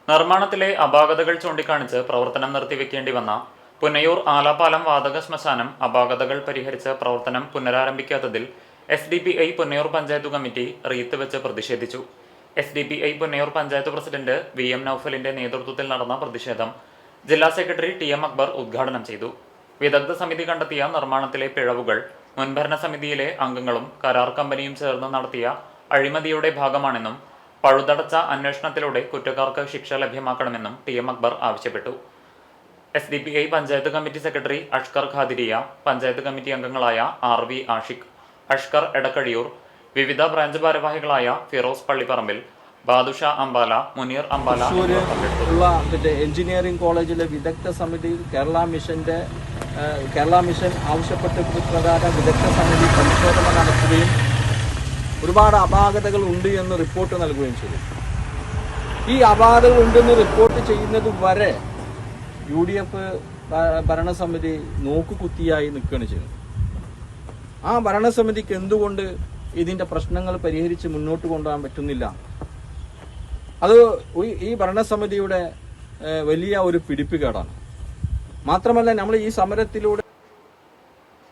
നിർമ്മാണത്തിലെ അപാകതകൾ ചൂണ്ടിക്കാണിച്ച് പ്രവർത്തനം നിർത്തിവെക്കേണ്ടി വന്ന പുന്നയൂർ ആലാപാലം വാതക ശ്മശാനം അപാകതകൾ പരിഹരിച്ച് പ്രവർത്തനം പുനരാരംഭിക്കാത്തതിൽ SDPI Punnayur panchayat committee wreath വെച്ച് പ്രതിഷേധിച്ചു. SDPI Punnayur panchayat president VM നൌഫലിന്റെ നേതൃത്വത്തിൽ നടന്ന പ്രതിഷേധം ജില്ലാ സെക്രട്ടറി TM അക്ബർ ഉദ്ഘാടനം ചെയ്തു. വിദഗ്ധ സമിതി കണ്ടെത്തിയ നിർമ്മാണത്തിലെ പിഴവുകൾ മുൻഭരണ സമിതിയിലെ അംഗങ്ങളും കരാർ കമ്പനിയും ചേർന്ന് നടത്തിയ അഴിമതിയുടെ ഭാഗമാണെന്നും പഴുതടച്ച അന്വേഷണത്തിലൂടെ കുറ്റക്കാർക്ക് ശിക്ഷ ലഭ്യമാക്കണമെന്നും TM അക്ബർ ആവശ്യപ്പെട്ടു. SDPI panchayat committee secretary Ashkar Qadiriya, panchayat committee അംഗങ്ങളായ RV ആഷിഖ്, അഷ്കർ എടക്കഴിയൂർ, വിവിധ ബ്രാഞ്ച് ഭാരവാഹികളായ ഫിറോസ് പള്ളിപ്പറമ്പിൽ, ബാദുഷ അംബാല, മുനീർ അംബാല എഞ്ചിനീയറിംഗ് കോളേജിലെ വിദഗ്ധ സമിതി കേരള മിഷൻ ആവശ്യപ്പെട്ട പ്രകാരം വിദഗ്ധ സമിതി പരിശോധന നടത്തുകയും ഒരുപാട് അപാകതകൾ ഉണ്ട് എന്ന് റിപ്പോർട്ട് നൽകുകയും ചെയ്തു. ഈ അപാകതകൾ ഉണ്ടെന്ന് റിപ്പോർട്ട് ചെയ്യുന്നത് വരെ UDF ഭരണസമിതി നോക്കുകുത്തിയായി നിൽക്കുകയാണ് ചെയ്യുന്നത്. ആ ഭരണസമിതിക്ക് എന്തുകൊണ്ട് ഇതിന്റെ പ്രശ്നങ്ങൾ പരിഹരിച്ച് മുന്നോട്ട് കൊണ്ടുപോകാൻ പറ്റുന്നില്ല? അത് ഈ ഭരണസമിതിയുടെ വലിയ ഒരു പിടിപ്പുകേടാണ്. മാത്രമല്ല, നമ്മൾ ഈ സമരത്തിലൂടെ